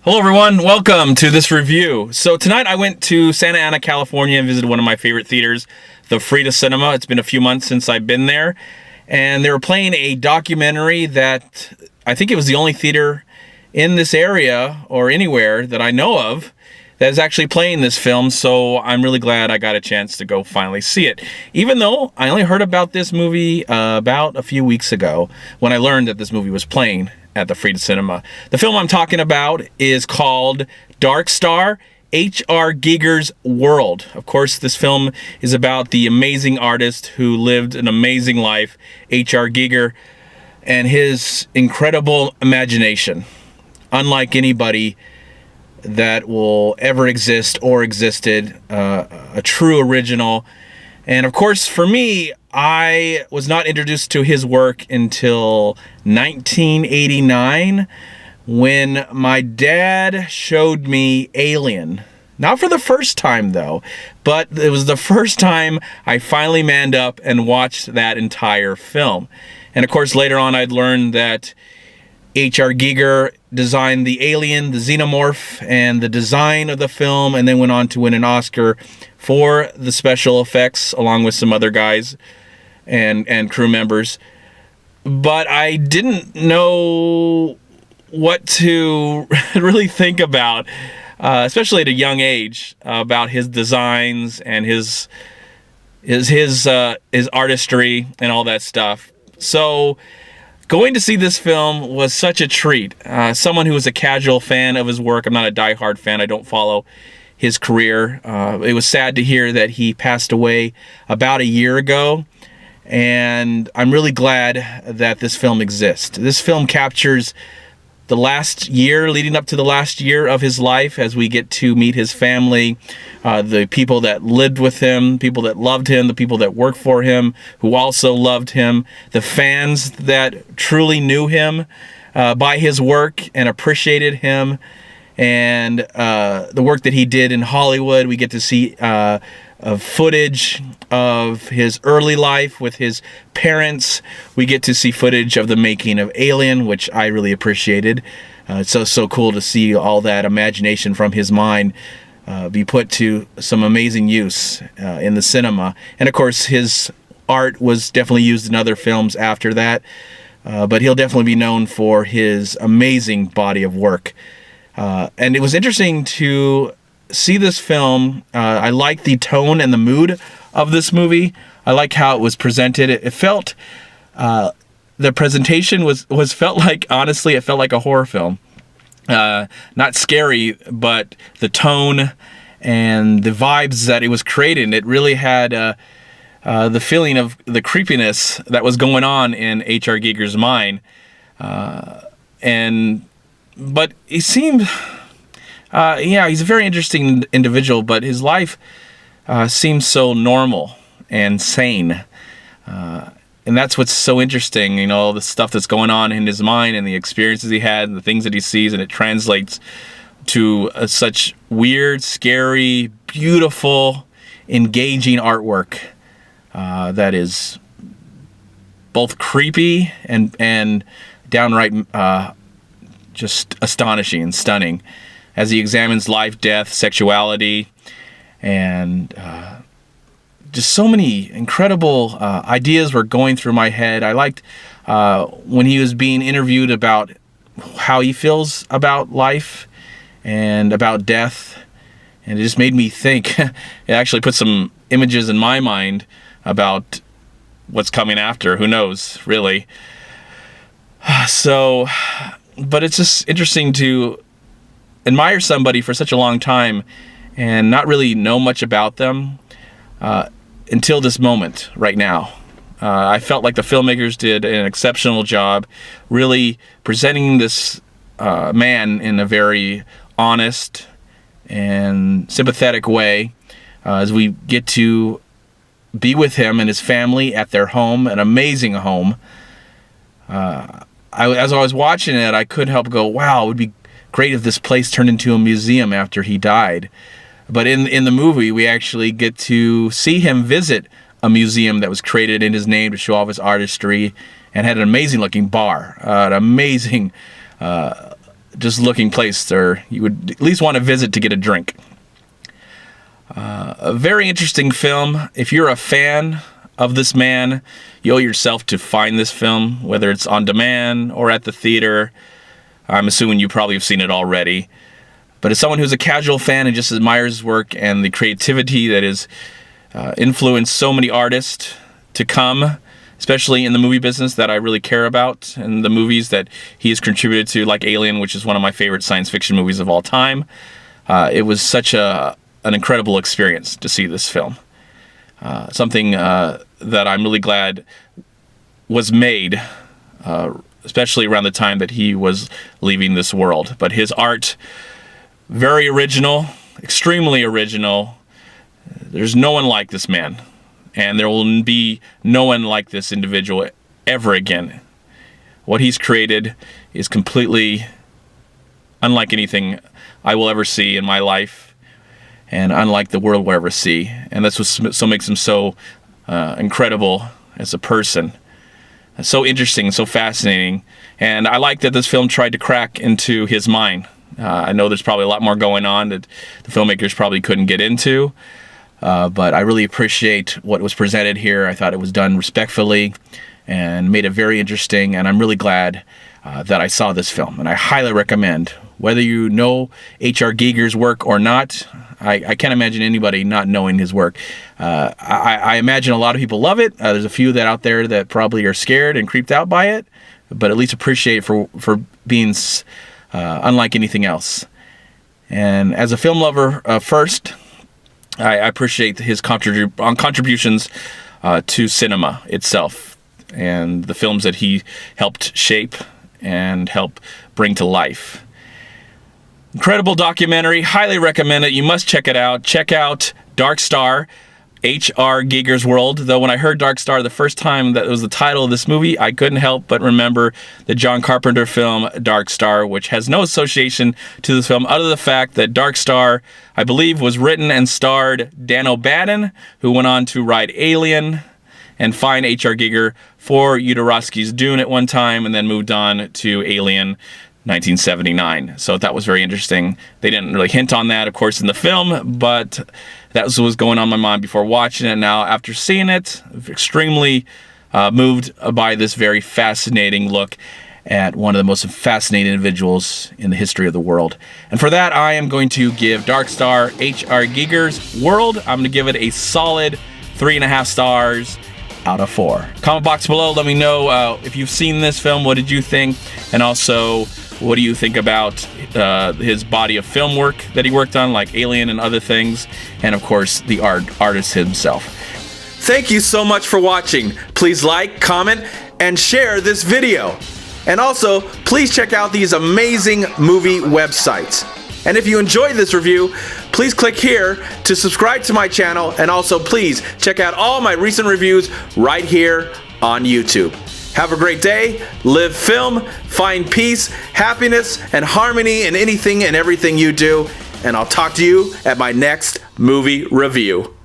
Hello everyone, welcome to this review. So tonight I went to Santa Ana, California and visited one of my favorite theaters, the Frida Cinema. It's been a few months since I've been there. And they were playing a documentary that I think it was the only theater in this area or anywhere that I know of that is actually playing this film. So I'm really glad I got a chance to go finally see it. Even though I only heard about this movie about a few weeks ago when I learned that this movie was playing at the Frida Cinema. The film I'm talking about is called Dark Star, H.R. Giger's World. Of course, this film is about the amazing artist who lived an amazing life, H.R. Giger, and his incredible imagination. Unlike anybody that will ever exist or existed, a true original. And of course, for me, I was not introduced to his work until 1989 when my dad showed me Alien. Not for the first time though, but it was the first time I finally manned up and watched that entire film. And of course, later on I'd learned that H.R. Giger designed the alien, the xenomorph, and the design of the film, and then went on to win an Oscar for the special effects, along with some other guys and crew members. But I didn't know what to really think about, especially at a young age, about his designs and his artistry and all that stuff. So going to see this film was such a treat. Someone who was a casual fan of his work. I'm not a diehard fan. I don't follow his career. It was sad to hear that he passed away about a year ago. And I'm really glad that this film exists. This film captures the last year, leading up to the last year of his life, as we get to meet his family, the people that lived with him, people that loved him, the people that worked for him, who also loved him, the fans that truly knew him by his work and appreciated him, and the work that he did in Hollywood. We get to see footage of his early life with his parents. We get to see footage of the making of Alien, which I really appreciated. It's so cool to see all that imagination from his mind be put to some amazing use in the cinema. And of course, his art was definitely used in other films after that, but he'll definitely be known for his amazing body of work. And it was interesting to see this film. I like the tone and the mood of this movie. I like how it was presented. It felt, the presentation was felt like, honestly, it felt like a horror film. Not scary, but the tone and the vibes that it was creating, it really had the feeling of the creepiness that was going on in H.R. Giger's mind. But he seemed, he's a very interesting individual, but his life seems so normal and sane. And that's what's so interesting, you know, the stuff that's going on in his mind and the experiences he had and the things that he sees, and it translates to such weird, scary, beautiful, engaging artwork that is both creepy and downright just astonishing and stunning, as he examines life, death, sexuality, and just so many incredible ideas were going through my head. I liked when he was being interviewed about how he feels about life and about death, and it just made me think. It actually put some images in my mind about what's coming after. Who knows, really? So, but it's just interesting to admire somebody for such a long time and not really know much about them until this moment right now. I felt like the filmmakers did an exceptional job really presenting this man in a very honest and sympathetic way as we get to be with him and his family at their home, an amazing home. As I was watching it, I couldn't help but go, wow, it would be great if this place turned into a museum after he died. But in the movie, we actually get to see him visit a museum that was created in his name to show off his artistry, and had an amazing looking bar, an amazing just looking place, or you would at least want to visit to get a drink. A very interesting film. If you're a fan of this man, you owe yourself to find this film, whether it's on demand or at the theater. I'm assuming you probably have seen it already. But as someone who's a casual fan and just admires his work and the creativity that has influenced so many artists to come, especially in the movie business that I really care about, and the movies that he has contributed to, like Alien, which is one of my favorite science fiction movies of all time. It was such an incredible experience to see this film. Something that I'm really glad was made, especially around the time that he was leaving this world. But his art, very original, extremely original. There's no one like this man, and there will be no one like this individual ever again. What he's created is completely unlike anything I will ever see in my life, and unlike the world will ever see. And that's what so makes him so incredible as a person. So interesting, so fascinating. And I like that this film tried to crack into his mind. I know there's probably a lot more going on that the filmmakers probably couldn't get into, but I really appreciate what was presented here. I thought it was done respectfully and made it very interesting, and I'm really glad that I saw this film, and I highly recommend. Whether you know H.R. Giger's work or not, I can't imagine anybody not knowing his work. I imagine a lot of people love it. There's a few that out there that probably are scared and creeped out by it, but at least appreciate it for being unlike anything else. And as a film lover first, I appreciate his contributions to cinema itself and the films that he helped shape and help bring to life. Incredible documentary. Highly recommend it. You must check it out. Check out Dark Star, H.R. Giger's World. Though when I heard Dark Star the first time that was the title of this movie, I couldn't help but remember the John Carpenter film Dark Star, which has no association to this film other than the fact that Dark Star, I believe, was written and starred Dan O'Bannon, who went on to write Alien and find H.R. Giger for Jodorowsky's Dune at one time, and then moved on to Alien 1979. So that was very interesting. They didn't really hint on that, of course, in the film, but that was what was going on in my mind before watching it. Now, after seeing it, extremely moved by this very fascinating look at one of the most fascinating individuals in the history of the world. And for that, I am going to give Dark Star, H.R. Giger's World, I'm going to give it a solid 3.5 stars out of 4. Comment box below, let me know if you've seen this film, what did you think? And also, what do you think about his body of film work that he worked on, like Alien and other things? And of course, the artist himself. Thank you so much for watching. Please like, comment, and share this video. And also, please check out these amazing movie websites. And if you enjoyed this review, please click here to subscribe to my channel, and also please check out all my recent reviews right here on YouTube. Have a great day, live film, find peace, happiness, and harmony in anything and everything you do, and I'll talk to you at my next movie review.